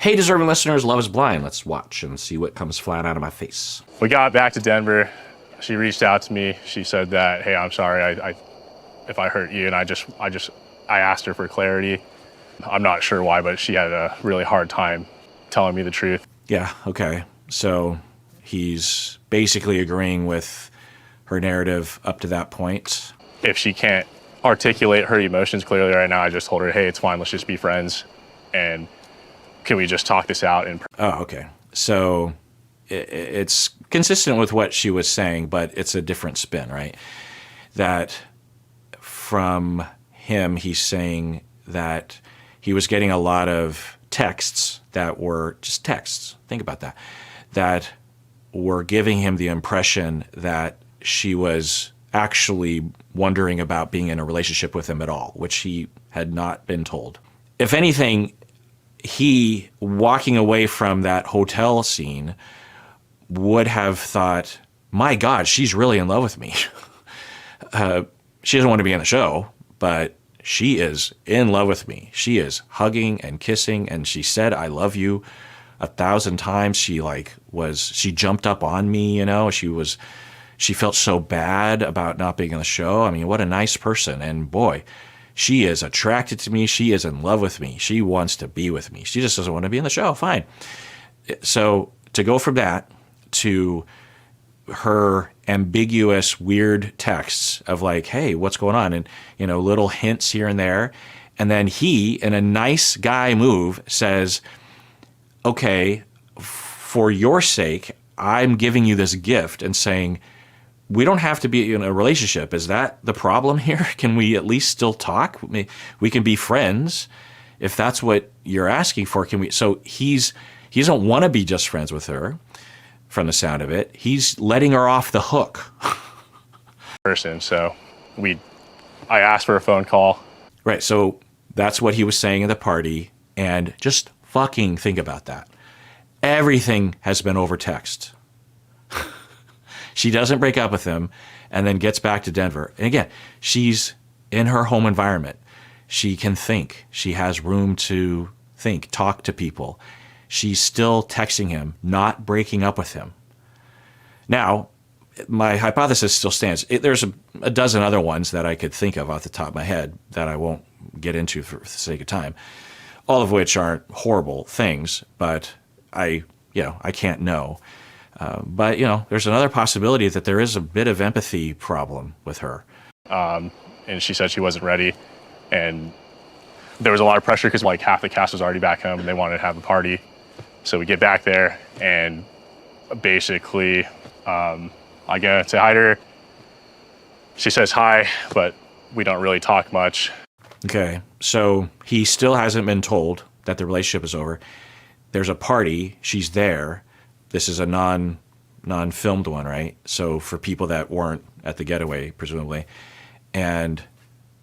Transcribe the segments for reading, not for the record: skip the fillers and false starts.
Hey, deserving listeners, Love is Blind. Let's watch and see what comes flying out of my face. We got back to Denver. She reached out to me. She said that, hey, I'm sorry I if I hurt you. And I asked her for clarity. I'm not sure why, but she had a really hard time telling me the truth. Yeah, okay. So he's basically agreeing with her narrative up to that point. If she can't articulate her emotions clearly right now, I just told her, hey, it's fine. Let's just be friends. And can we just talk this out? Oh, okay. So it's consistent with what she was saying, but it's a different spin, right? That from him, he's saying that he was getting a lot of texts that were just texts. Think about that. That were giving him the impression that she was actually wondering about being in a relationship with him at all, which he had not been told. If anything, he, walking away from that hotel scene, would have thought, my God, she's really in love with me. She doesn't want to be on the show, but she is in love with me. She is hugging and kissing, and she said, I love you 1,000 times. She jumped up on me, you know, she felt so bad about not being on the show. I mean, what a nice person. And boy, she is attracted to me. She is in love with me. She wants to be with me. She just doesn't want to be in the show. Fine. So to go from that to her ambiguous, weird texts of like, hey, what's going on? And, you know, little hints here and there. And then he, in a nice guy move, says, okay, for your sake, I'm giving you this gift and saying, we don't have to be in a relationship. Is that the problem here? Can we at least still talk? We can be friends if that's what you're asking for. Can we? So he doesn't want to be just friends with her from the sound of it. He's letting her off the hook. So I asked for a phone call. Right. So that's what he was saying at the party. And just fucking think about that. Everything has been over text. She doesn't break up with him and then gets back to Denver. And again, she's in her home environment. She can think. She has room to think, talk to people. She's still texting him, not breaking up with him. Now, my hypothesis still stands. There's a dozen other ones that I could think of off the top of my head that I won't get into for the sake of time, all of which aren't horrible things, but I can't know. But, you know, there's another possibility that there is a bit of empathy problem with her. And she said she wasn't ready. And there was a lot of pressure because like half the cast was already back home and they wanted to have a party. So we get back there and basically I go and say hi to her. She says hi, but we don't really talk much. Okay, so he still hasn't been told that the relationship is over. There's a party. She's there. This is a non-filmed one, right? So for people that weren't at the getaway, presumably. And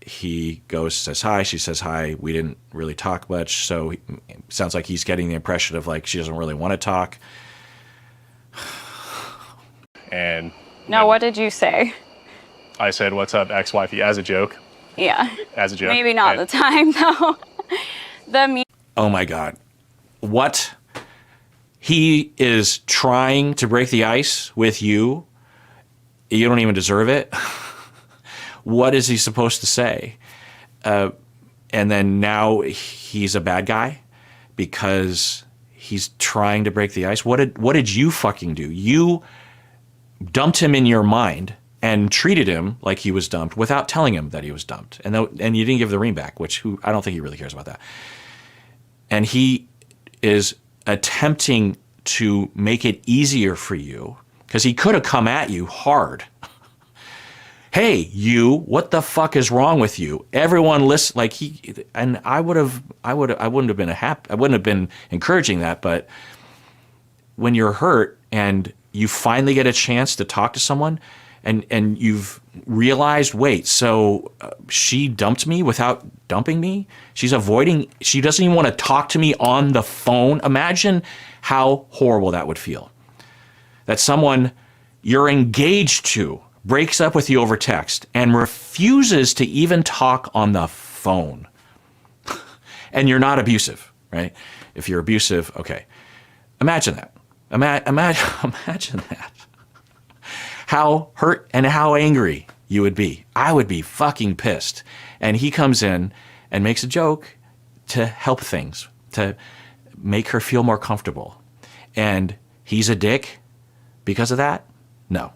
he goes, says hi. She says hi. We didn't really talk much. So it sounds like he's getting the impression of like she doesn't really want to talk. And now, what did you say? I said, what's up, ex-wifey, as a joke. Yeah. As a joke. Maybe not the time, though. Oh, my God. What? He is trying to break the ice with you. You don't even deserve it. What is he supposed to say? And then now he's a bad guy because he's trying to break the ice. What did you fucking do? You dumped him in your mind and treated him like he was dumped without telling him that he was dumped. And you didn't give the ring back, which I don't think he really cares about that. And he is attempting to make it easier for you because he could have come at you hard. Hey, you, what the fuck is wrong with you? Everyone listen, like I wouldn't have been encouraging that, but when you're hurt and you finally get a chance to talk to someone and you've realized, wait, so she dumped me without dumping me? She doesn't even want to talk to me on the phone. Imagine how horrible that would feel. That someone you're engaged to breaks up with you over text and refuses to even talk on the phone. And you're not abusive, right? If you're abusive, okay. Imagine that. Imagine that. How hurt and how angry you would be. I would be fucking pissed. And he comes in and makes a joke to help things, to make her feel more comfortable. And he's a dick because of that? No.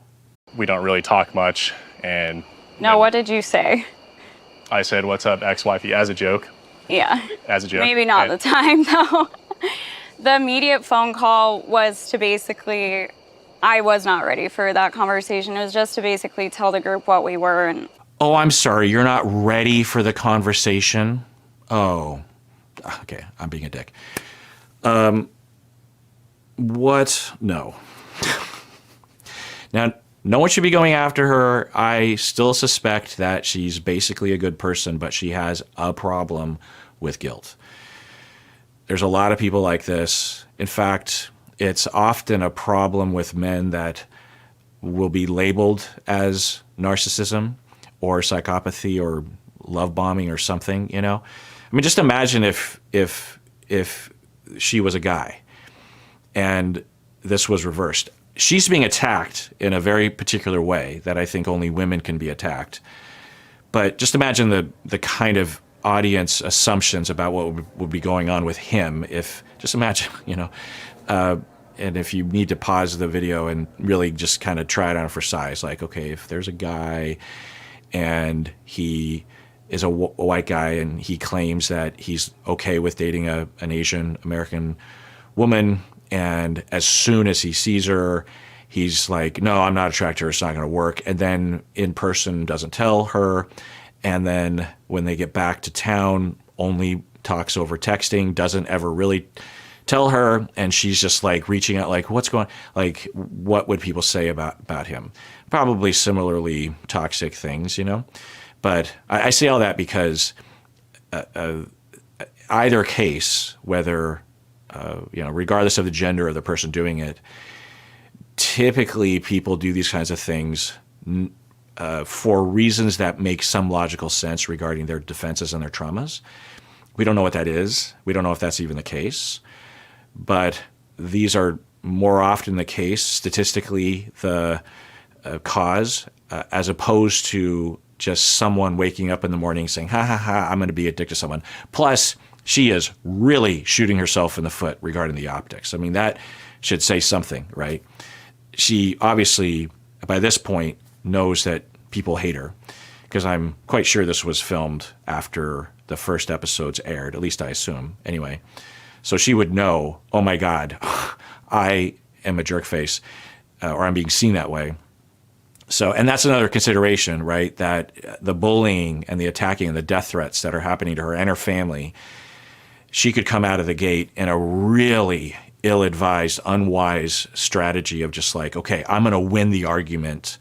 We don't really talk much. And No, what did you say? I said, "What's up, ex-wifey?" as a joke. Yeah. As a joke. Maybe not the time, though. The immediate phone call was to basically, I was not ready for that conversation. It was just to basically tell the group what we were. And Oh, I'm sorry. You're not ready for the conversation? Oh, okay. I'm being a dick. What? No. Now, no one should be going after her. I still suspect that she's basically a good person, but she has a problem with guilt. There's a lot of people like this. In fact, it's often a problem with men that will be labeled as narcissism or psychopathy or love bombing or something, you know? I mean, just imagine if she was a guy and this was reversed. She's being attacked in a very particular way that I think only women can be attacked. But just imagine the kind of audience assumptions about what would be going on with him if, just imagine, you know, and if you need to pause the video and really just kind of try it on for size, like, okay, if there's a guy and he is a white guy and he claims that he's okay with dating an Asian American woman, and as soon as he sees her, he's like, no, I'm not attracted to her, it's not going to work. And then in person doesn't tell her. And then when they get back to town, only talks over texting, doesn't ever really tell her. And she's just like reaching out, like, what's going on? Like, what would people say about him? Probably similarly toxic things, you know? But I say all that because either case, whether, you know, regardless of the gender of the person doing it, typically people do these kinds of things for reasons that make some logical sense regarding their defenses and their traumas. We don't know what that is. We don't know if that's even the case. But these are more often the case, statistically, the cause, as opposed to just someone waking up in the morning saying, ha, ha, ha, I'm going to be addicted to someone. Plus, she is really shooting herself in the foot regarding the optics. I mean, that should say something, right? She obviously, by this point, knows that people hate her, because I'm quite sure this was filmed after the first episodes aired, at least I assume, anyway. So she would know, oh my God, I am a jerkface, or I'm being seen that way. So, and that's another consideration, right? That the bullying and the attacking and the death threats that are happening to her and her family, she could come out of the gate in a really ill-advised, unwise strategy of just like, okay, I'm going to win the argument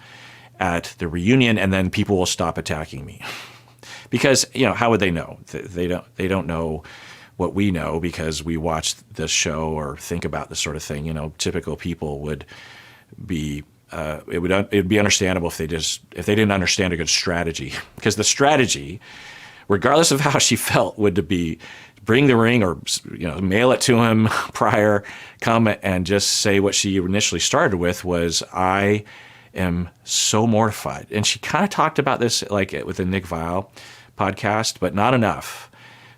at the reunion, and then people will stop attacking me. Because, you know, how would they know? They don't know what we know because we watch this show or think about this sort of thing. You know, typical people would be. It would be understandable if they didn't understand a good strategy, because the strategy, regardless of how she felt, would be bring the ring or, you know, mail it to him prior, come and just say what she initially started with was, I am so mortified. And she kind of talked about this like with the Nick Vile podcast, but not enough.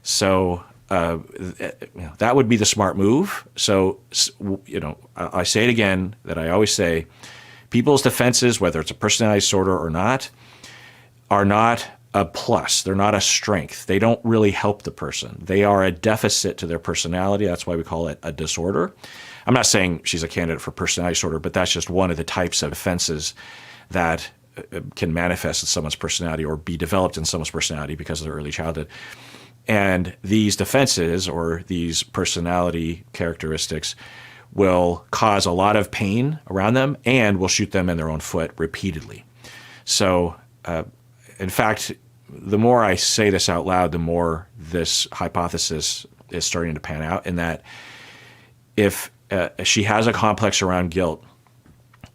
So that would be the smart move. So, you know, I say it again that I always say, people's defenses, whether it's a personality disorder or not, are not a plus. They're not a strength. They don't really help the person. They are a deficit to their personality. That's why we call it a disorder. I'm not saying she's a candidate for personality disorder, but that's just one of the types of offenses that can manifest in someone's personality or be developed in someone's personality because of their early childhood. And these defenses or these personality characteristics will cause a lot of pain around them and will shoot them in their own foot repeatedly. So, in fact, the more I say this out loud, the more this hypothesis is starting to pan out, in that if she has a complex around guilt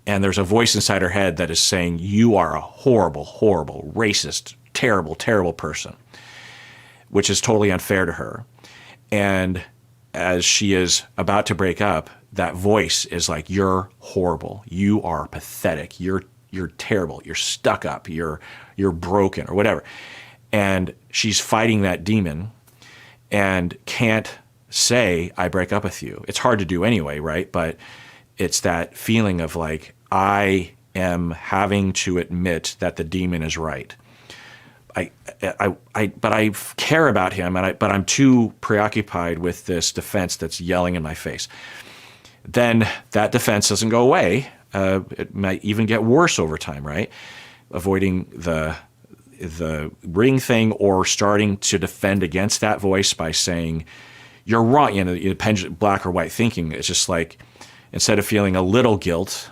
and there's a voice inside her head that is saying, you are a horrible, horrible, racist, terrible, terrible person, which is totally unfair to her, and as she is about to break up, that voice is like, you're horrible. You are pathetic. You're terrible. You're stuck up. You're broken or whatever. And she's fighting that demon and can't say, I break up with you. It's hard to do anyway, right? But it's that feeling of like, I am having to admit that the demon is right. But I care about him, but I'm too preoccupied with this defense that's yelling in my face. Then that defense doesn't go away. It might even get worse over time, right? Avoiding the ring thing or starting to defend against that voice by saying, you're wrong. You know, the pendulum, black or white thinking. It's just like, instead of feeling a little guilt,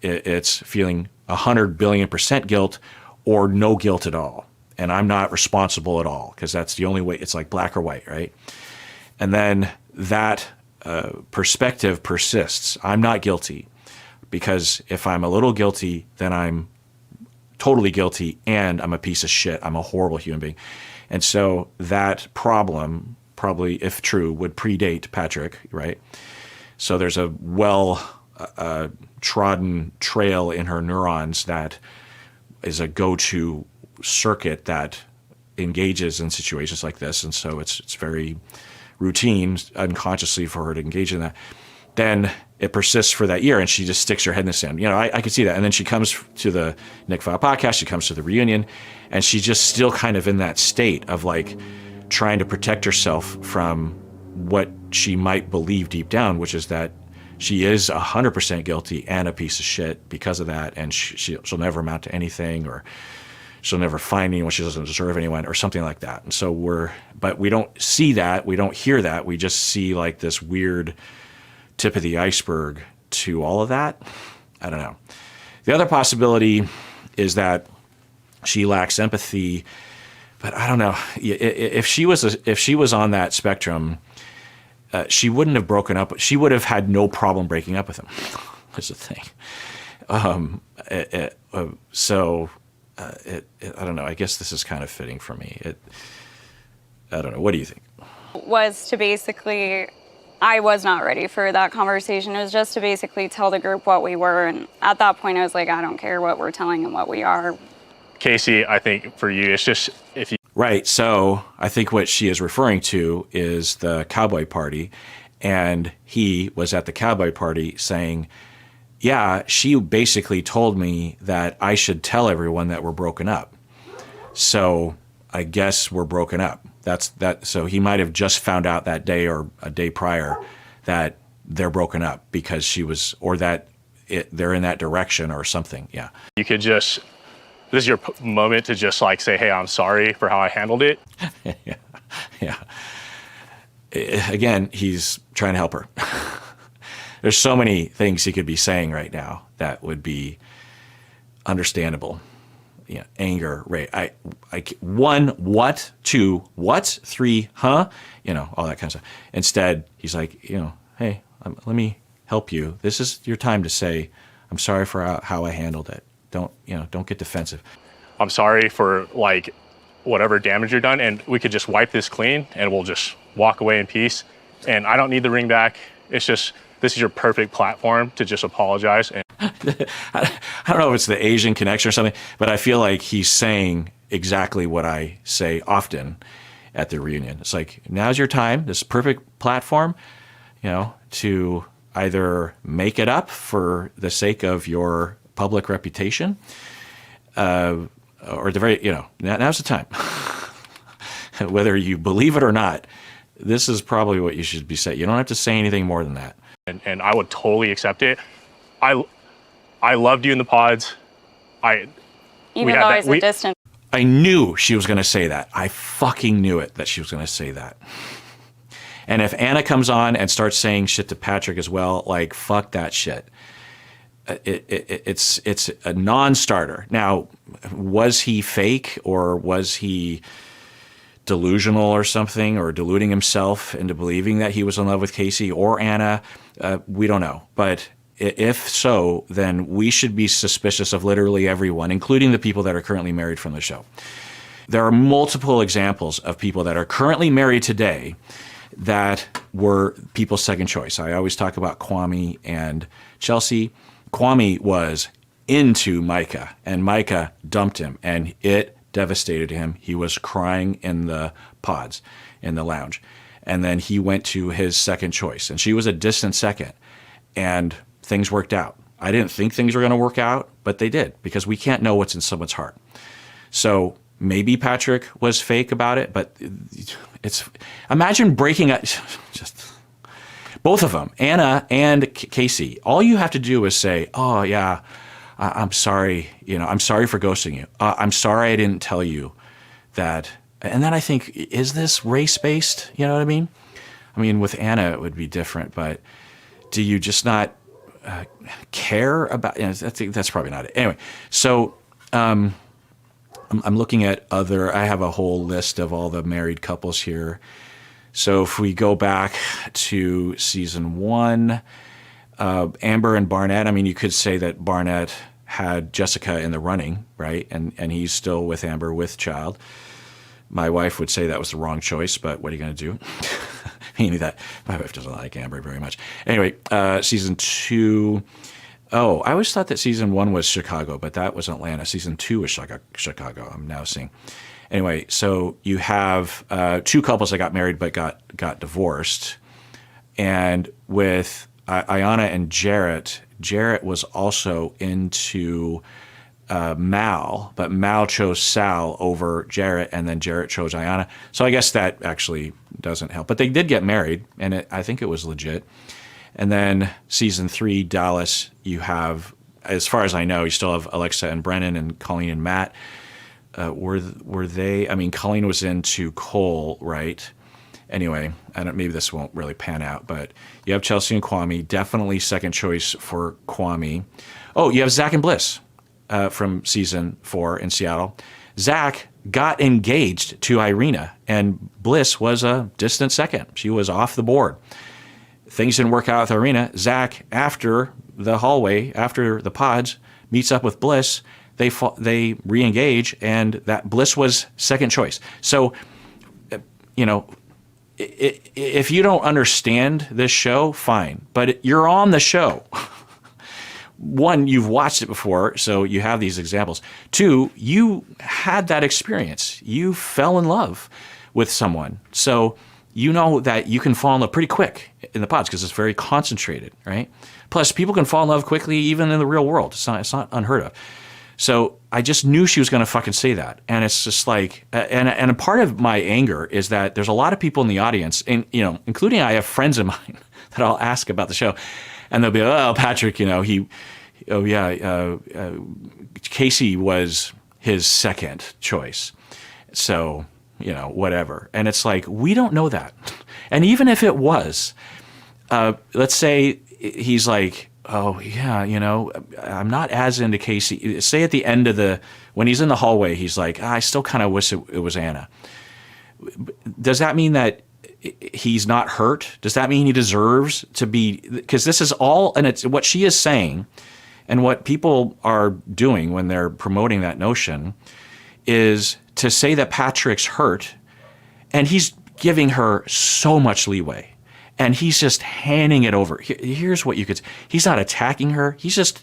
it's feeling 100 billion% guilt or no guilt at all. And I'm not responsible at all, because that's the only way. It's like black or white, right? And then that perspective persists. I'm not guilty, because if I'm a little guilty, then I'm totally guilty and I'm a piece of shit. I'm a horrible human being. And so that problem, probably, if true, would predate Patrick, right? So there's a trodden trail in her neurons that is a go-to circuit that engages in situations like this. And so it's very routine unconsciously for her to engage in that. Then it persists for that year and she just sticks her head in the sand. You know, I could see that. And then she comes to the Nick File podcast, she comes to the reunion, and she's just still kind of in that state of like trying to protect herself from what she might believe deep down, which is that she is 100% guilty and a piece of shit because of that. And she'll never amount to anything, or she'll never find anyone, she doesn't deserve anyone, or something like that. And so but we don't see that, we don't hear that, we just see like this weird tip of the iceberg to all of that. I don't know. The other possibility is that she lacks empathy, but I don't know. If she was on that spectrum, she wouldn't have broken up. She would have had no problem breaking up with him. That's the thing. I don't know. I guess this is kind of fitting for me. I don't know. What do you think? Was to basically, I was not ready for that conversation. It was just to basically tell the group what we were. And at that point, I was like, I don't care what we're telling and what we are. Casey, I think for you, it's just if you. Right. So I think what she is referring to is the cowboy party. And he was at the cowboy party saying, yeah, she basically told me that I should tell everyone that we're broken up. So I guess we're broken up. That's that. So he might have just found out that day or a day prior that they're broken up because she was, or that they're in that direction or something. Yeah. You could just, this is your moment to just like say, hey, I'm sorry for how I handled it. Yeah. Again, he's trying to help her. There's so many things he could be saying right now that would be understandable. Yeah, anger, rage. One, what? Two, what? Three, huh? You know, all that kind of stuff. Instead, he's like, you know, hey, let me help you. This is your time to say, I'm sorry for how I handled it. Don't get defensive. I'm sorry for like whatever damage you're done, and we could just wipe this clean and we'll just walk away in peace. And I don't need the ring back. It's just, this is your perfect platform to just apologize. And I don't know if it's the Asian connection or something, but I feel like he's saying exactly what I say often at the reunion. It's like, now's your time, this perfect platform, you know, to either make it up for the sake of your public reputation, or the very, you know, now's the time. Whether you believe it or not, this is probably what you should be saying. You don't have to say anything more than that. And I would totally accept it. I loved you in the pods. Even though I was a distant. I knew she was going to say that. I fucking knew it that she was going to say that. And if Anna comes on and starts saying shit to Patrick as well, like, fuck that shit. It's a non-starter. Now, was he fake or was he delusional or something, or deluding himself into believing that he was in love with Casey or Anna? We don't know. But if so, then we should be suspicious of literally everyone, including the people that are currently married from the show. There are multiple examples of people that are currently married today that were people's second choice. I always talk about Kwame and Chelsea. Kwame was into Micah, and Micah dumped him, and it devastated him. He was crying in the pods, in the lounge. And then he went to his second choice, and she was a distant second, and things worked out. I didn't think things were going to work out, but they did, because we can't know what's in someone's heart. So maybe Patrick was fake about it, but it's imagine breaking up just both of them, Anna and Casey. All you have to do is say, "Oh yeah, I'm sorry. I'm sorry for ghosting you. I'm sorry I didn't tell you that." And then I think, is this race-based? You know what I mean? I mean, with Anna it would be different, but do you just not care about? That's probably not it. Anyway, so. I'm looking at I have a whole list of all the married couples here. So if we go back to season 1, Amber and Barnett, I mean, you could say that Barnett had Jessica in the running, right? And he's still with Amber with child. My wife would say that was the wrong choice, but what are you going to do? Meaning that my wife doesn't like Amber very much. Anyway, season 2... Oh, I always thought that season 1 was Chicago, but that was Atlanta. Season 2 was Chicago, I'm now seeing. Anyway, so you have 2 couples that got married but got divorced. And with Ayanna and Jarrett was also into Mal, but Mal chose Sal over Jarrett, and then Jarrett chose Ayanna. So I guess that actually doesn't help. But they did get married, and I think it was legit. And then season 3, Dallas, you have, as far as I know, you still have Alexa and Brennan and Colleen and Matt. Were they? I mean, Colleen was into Cole, right? Anyway, maybe this won't really pan out, but you have Chelsea and Kwame. Definitely second choice for Kwame. Oh, you have Zach and Bliss from season 4 in Seattle. Zach got engaged to Irina, and Bliss was a distant second. She was off the board. Things didn't work out with Irina. Zach, after the hallway, after the pods, meets up with Bliss. They re-engage, and that Bliss was second choice. So, if you don't understand this show, fine. But you're on the show. 1, you've watched it before, so you have these examples. 2, you had that experience. You fell in love with someone. So you know that you can fall in love pretty quick in the pods because it's very concentrated, right? Plus, people can fall in love quickly even in the real world. It's not unheard of. So I just knew she was going to fucking say that. And it's just like, and a part of my anger is that there's a lot of people in the audience, and including I have friends of mine that I'll ask about the show, and they'll be, "Oh, Patrick, Casey was his second choice. So, whatever." And it's like, we don't know that. And even if it was, let's say he's like, "Oh, yeah, I'm not as into Casey." Say at the end of when he's in the hallway, he's like, "I still kind of wish it was Anna." Does that mean that he's not hurt? Does that mean he deserves to be? Because this is all, and it's what she is saying, and what people are doing when they're promoting that notion is to say that Patrick's hurt, and he's giving her so much leeway, and he's just handing it over. Here's what you could. He's not attacking her. He's just.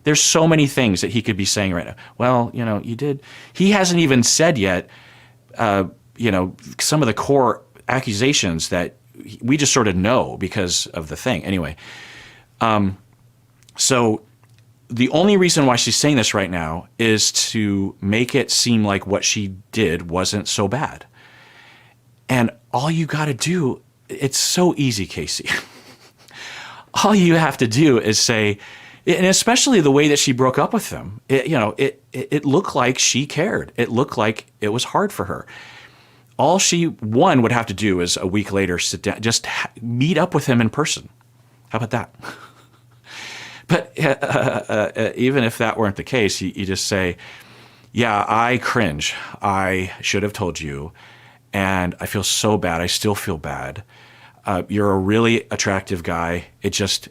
There's so many things that he could be saying right now. Well, you did. He hasn't even said yet. Some of the core accusations that we just sort of know because of the thing. Anyway, so the only reason why she's saying this right now is to make it seem like what she did wasn't so bad. And all you got to do, it's so easy, Casey. All you have to do is say, and especially the way that she broke up with him, it looked like she cared. It looked like it was hard for her. All one would have to do is a week later sit down, just meet up with him in person. How about that? But even if that weren't the case, you just say, "Yeah, I cringe. I should have told you, and I feel so bad. I still feel bad. You're a really attractive guy. It just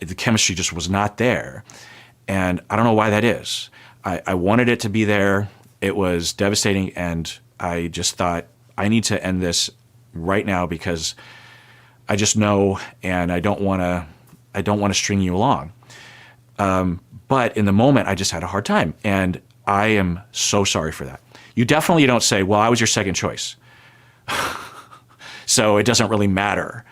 the chemistry just was not there, and I don't know why that is. I wanted it to be there. It was devastating, and I just thought I need to end this right now because I just know, and I don't want to string you along. But in the moment, I just had a hard time, and I am so sorry for that. You definitely don't say, well, I was your second choice, so it doesn't really matter.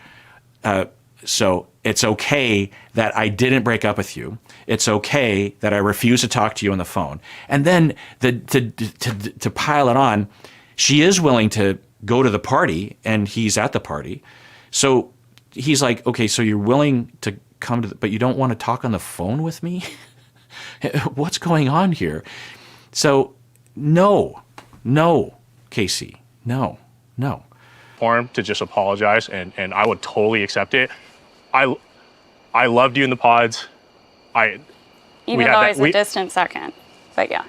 So it's okay that I didn't break up with you. It's okay that I refused to talk to you on the phone. And then to pile it on, she is willing to go to the party, and he's at the party. So he's like, okay, so you're willing to come to, but you don't want to talk on the phone with me? What's going on here? So no, Casey, no. For him to just apologize, and I would totally accept it. I loved you in the pods. Even though it's a distant second, but yeah.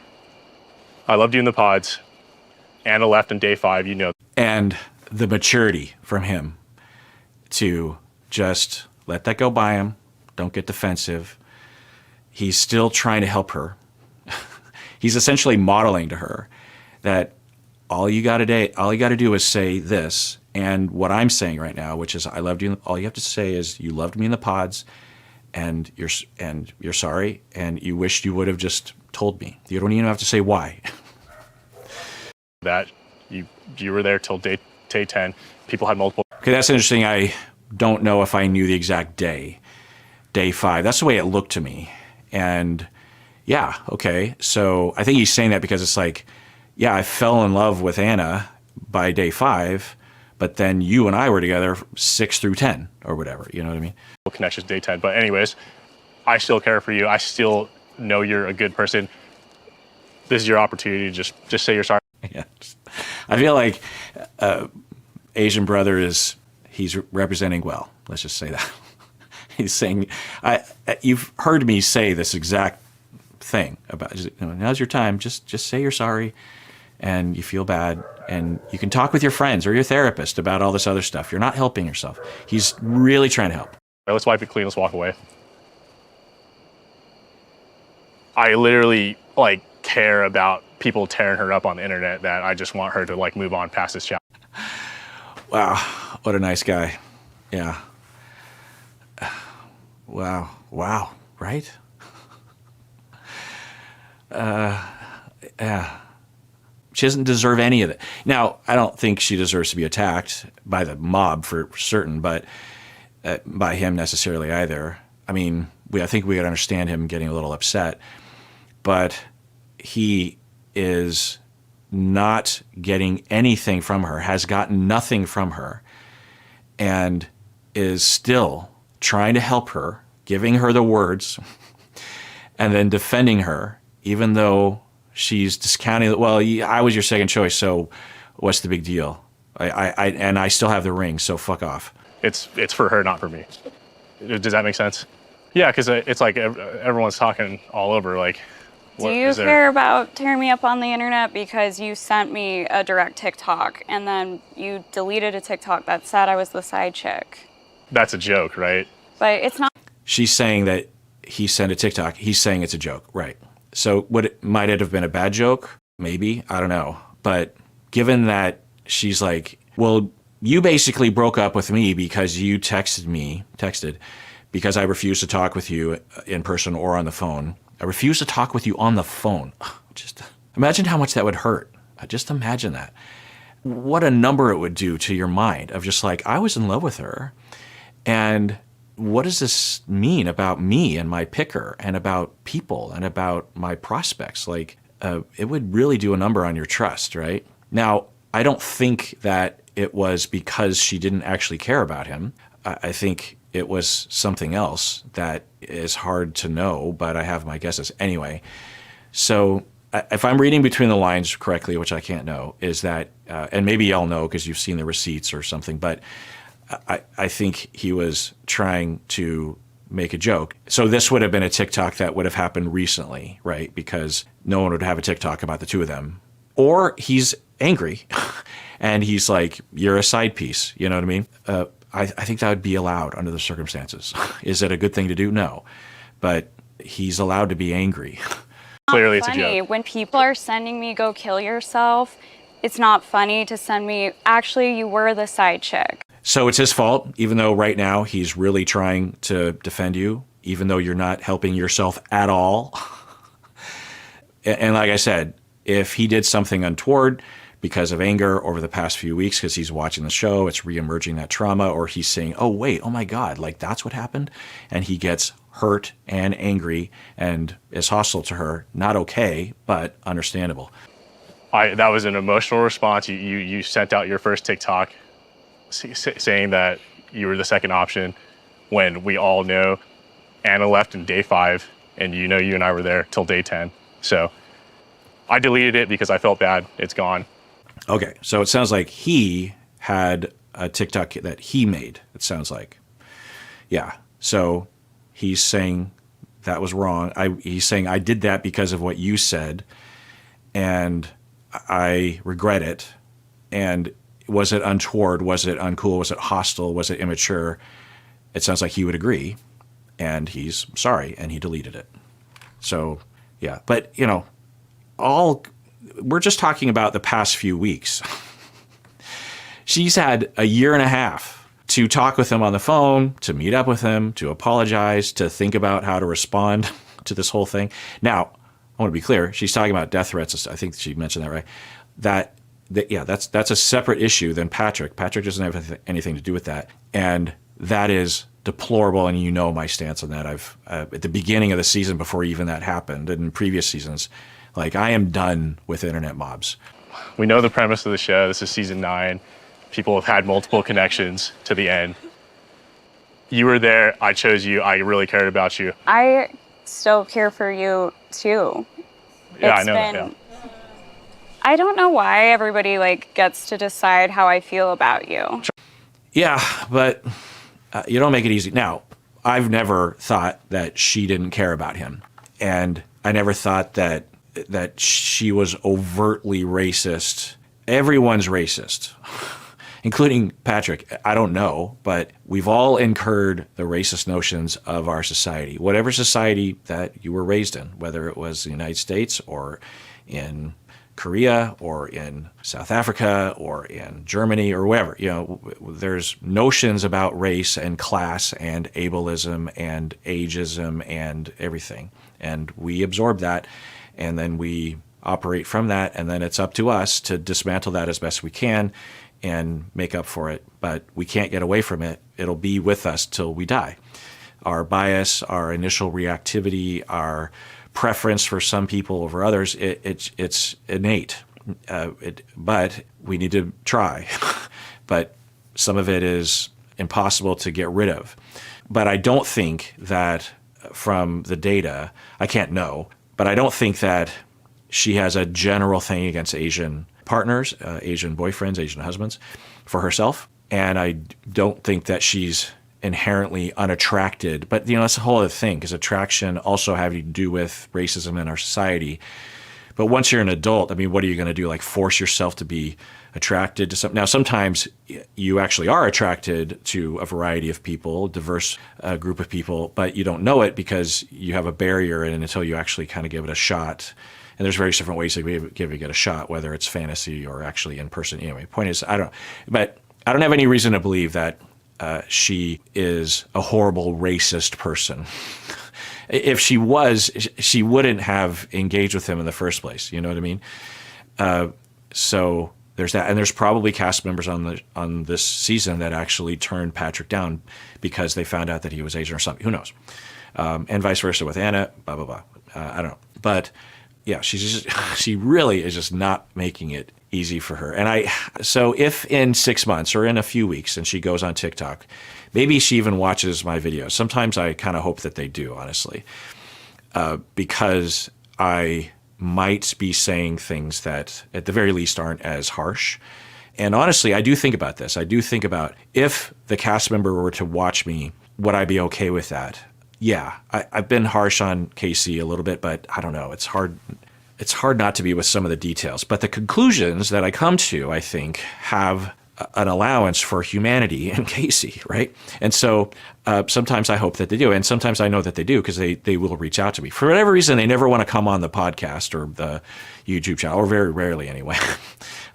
I loved you in the pods. Anna left on day 5, you know. And the maturity from him to just let that go by him. Don't get defensive. He's still trying to help her. He's essentially modeling to her that all you got to do is say this, and what I'm saying right now, which is I loved you. All you have to say is you loved me in the pods, and you're sorry, and you wished you would have just told me. You don't even have to say why. That you were there till day 10. People had multiple. Okay, that's interesting. I don't know if I knew the exact day 5. That's the way it looked to me. And yeah, okay. So I think he's saying that because it's like, yeah, I fell in love with Anna by day 5, but then you and I were together 6 through 10 or whatever. You know what I mean? Connections day 10. But anyways, I still care for you. I still know you're a good person. This is your opportunity to just say you're sorry. Yeah. I feel like Asian brother he's representing well. Let's just say that. He's saying, you've heard me say this exact thing about, now's your time. Just say you're sorry and you feel bad, and you can talk with your friends or your therapist about all this other stuff. You're not helping yourself. He's really trying to help. Right, let's wipe it clean. Let's walk away. I literally care about people tearing her up on the internet that I just want her to move on past this chapter. Wow, what a nice guy. Yeah. Wow, right? Yeah. She doesn't deserve any of it. Now, I don't think she deserves to be attacked by the mob for certain, but by him necessarily either. I mean, I think we could understand him getting a little upset, but he is not getting anything from her, has gotten nothing from her, and is still trying to help her, giving her the words, and then defending her, even though she's discounting, well, I was your second choice, so what's the big deal? I still have the ring, so fuck off. It's for her, not for me. Does that make sense? Yeah, because it's like everyone's talking all over. Do you care about tearing me up on the internet because you sent me a direct TikTok and then you deleted a TikTok that said I was the side chick? That's a joke, right? But it's not. She's saying that he sent a TikTok. He's saying it's a might it have been a bad joke? Maybe. I don't know. But given that she's like, well, you basically broke up with me because you texted because I refused to talk with you in person or on the phone. I refuse to talk with you on the phone. Just imagine how much that would hurt. Just imagine that. What a number it would do to your mind of just I was in love with her. And what does this mean about me and my picker and about people and about my prospects? It would really do a number on your trust, right? Now, I don't think that it was because she didn't actually care about him. I think it was something else that is hard to know, but I have my guesses. Anyway, so if I'm reading between the lines correctly, which I can't know, is that, and maybe y'all know because you've seen the receipts or something, but I think he was trying to make a joke. So this would have been a TikTok that would have happened recently, right? Because no one would have a TikTok about the two of them. Or he's angry and he's like, you're a side piece. You know what I mean? I think that would be allowed under the circumstances. Is it a good thing to do? No. But he's allowed to be angry. Clearly it's a joke. When people are sending me go kill yourself, it's not funny to send me, actually, you were the side chick. So it's his fault, even though right now he's really trying to defend you, even though you're not helping yourself at all. And like I said, if he did something untoward because of anger over the past few weeks, because he's watching the show, it's reemerging that trauma, or he's saying, oh, wait, oh my God, like that's what happened. And he gets hurt and angry and is hostile to her. Not okay, but understandable. That was an emotional response. You sent out your first TikTok saying that you were the second option when we all know Anna left in day 5 and you and I were there till day 10. So I deleted it because I felt bad. It's gone. Okay, so it sounds like he had a TikTok that he made, it sounds like. Yeah, so he's saying that was wrong. He's saying I did that because of what you said, and I regret it. And was it untoward? Was it uncool? Was it hostile? Was it immature? It sounds like he would agree, and he's sorry, and he deleted it. So, yeah. But, we're just talking about the past few weeks. She's had a year and a half to talk with him on the phone, to meet up with him, to apologize, to think about how to respond to this whole thing. Now, I want to be clear. She's talking about death threats. I think she mentioned that, right? That's a separate issue than Patrick. Patrick doesn't have anything to do with that. And that is deplorable, and my stance on that. I've at the beginning of the season, before even that happened, and in previous seasons, I am done with internet mobs. We know the premise of the show. This is season 9. People have had multiple connections to the end. You were there. I chose you. I really cared about you. I still care for you too. Yeah, I know that. Yeah. I don't know why everybody gets to decide how I feel about you. Yeah, but you don't make it easy. Now, I've never thought that she didn't care about him, and I never thought that she was overtly racist. Everyone's racist, including Patrick. I don't know, but we've all incurred the racist notions of our society, whatever society that you were raised in, whether it was the United States or in Korea or in South Africa or in Germany or wherever. There's notions about race and class and ableism and ageism and everything. And we absorb that, and then we operate from that, and then it's up to us to dismantle that as best we can and make up for it. But we can't get away from it. It'll be with us till we die. Our bias, our initial reactivity, our preference for some people over others, it's innate. But we need to try. But some of it is impossible to get rid of. But I don't think that from the data, I can't know, but I don't think that she has a general thing against Asian partners, Asian boyfriends, Asian husbands for herself. And I don't think that she's inherently unattracted. But, that's a whole other thing, because attraction also having to do with racism in our society. But once you're an adult, what are you going to do? Force yourself to be attracted to something? Now, sometimes you actually are attracted to a variety of people, diverse group of people, but you don't know it because you have a barrier and until you actually kind of give it a shot. And there's various different ways to get a shot, whether it's fantasy or actually in person. Anyway, point is, I don't have any reason to believe that she is a horrible racist person. If she was, she wouldn't have engaged with him in the first place. You know what I mean? So there's that, and there's probably cast members on this season that actually turned Patrick down because they found out that he was Asian or something. Who knows? And vice versa with Anna. Blah blah blah. I don't know, but yeah, she really is just not making it easy for her. And so if in 6 months or in a few weeks, and she goes on TikTok, maybe she even watches my videos. Sometimes I kind of hope that they do, honestly, because I might be saying things that at the very least aren't as harsh. And honestly, I do think about this. I do think about if the cast member were to watch me, would I be okay with that? Yeah, I've been harsh on Casey a little bit, but I don't know. It's hard not to be with some of the details. But the conclusions that I come to, I think, have an allowance for humanity in Casey, right? And so sometimes I hope that they do, and sometimes I know that they do because they will reach out to me. For whatever reason, they never want to come on the podcast or the YouTube channel, or very rarely anyway.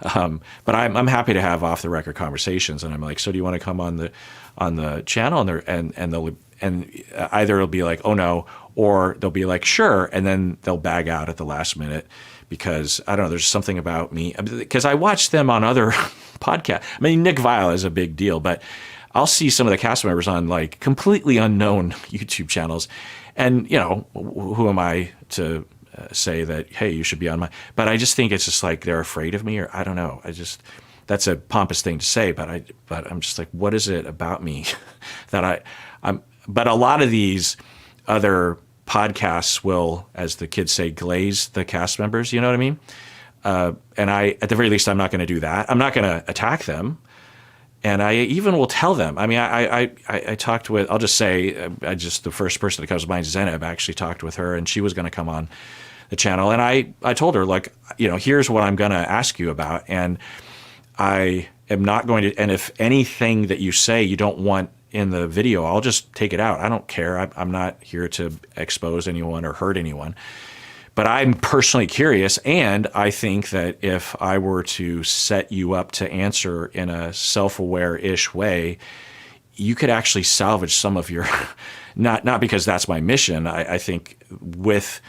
But I'm happy to have off the record conversations, and I'm like, so do you want to come on the channel? And either it'll be like, oh no, or they'll be like, sure, and then they'll bag out at the last minute because I don't know. There's something about me because I watch them on other podcasts. I mean, Nick Vile is a big deal, but I'll see some of the cast members on like completely unknown YouTube channels, and who am I to say that, hey, you should be on my? But I just think it's just like they're afraid of me, or I don't know. That's a pompous thing to say, but I'm just like, what is it about me that I'm? But a lot of these other podcasts will, as the kids say, glaze the cast members. You know what I mean? And at the very least, I'm not going to do that. I'm not going to attack them. And I even will tell them. I mean, I talked with, I'll just say, the first person that comes to mind is Zeneb. I actually talked with her, and she was going to come on the channel. And I told her, like, here's what I'm going to ask you about. And I am not going to, and if anything that you say you don't want in the video, I'll just take it out. I don't care. I'm not here to expose anyone or hurt anyone. But I'm personally curious, and I think that if I were to set you up to answer in a self-aware-ish way, you could actually salvage some of your, not because that's my mission. I think with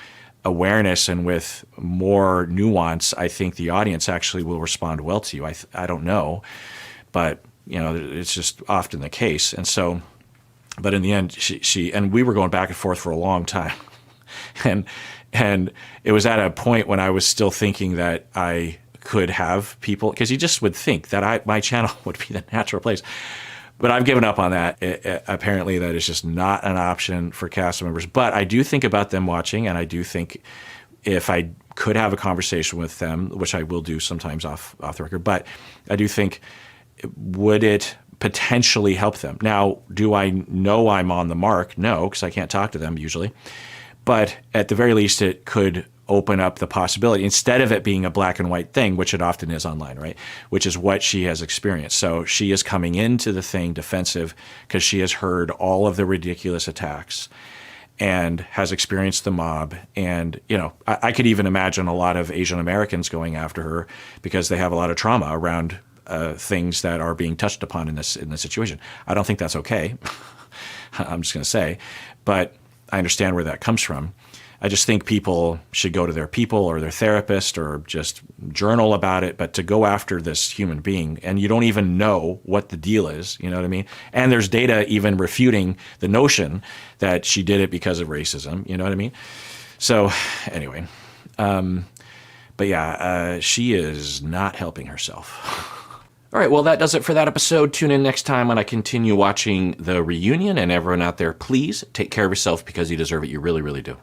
awareness and with more nuance, I think the audience actually will respond well to you. I don't know, but it's just often the case. And so, but in the end, she and we were going back and forth for a long time. And it was at a point when I was still thinking that I could have people, because you just would think that my channel would be the natural place. But I've given up on that. Apparently that is just not an option for cast members. But I do think about them watching, and I do think if I could have a conversation with them, which I will do sometimes off the record, but I do think, would it potentially help them? Now, do I know I'm on the mark? No, because I can't talk to them usually. But at the very least, it could open up the possibility, instead of it being a black and white thing, which it often is online, right? Which is what she has experienced. So she is coming into the thing defensive because she has heard all of the ridiculous attacks and has experienced the mob. And, I could even imagine a lot of Asian Americans going after her because they have a lot of trauma around things that are being touched upon in this situation. I don't think that's okay. I'm just going to say, but I understand where that comes from. I just think people should go to their people or their therapist or just journal about it. But to go after this human being, and you don't even know what the deal is, you know what I mean? And there's data even refuting the notion that she did it because of racism, you know what I mean? So anyway, but yeah, she is not helping herself. All right, well, that does it for that episode. Tune in next time when I continue watching the reunion. And everyone out there, please take care of yourself because you deserve it. You really, really do.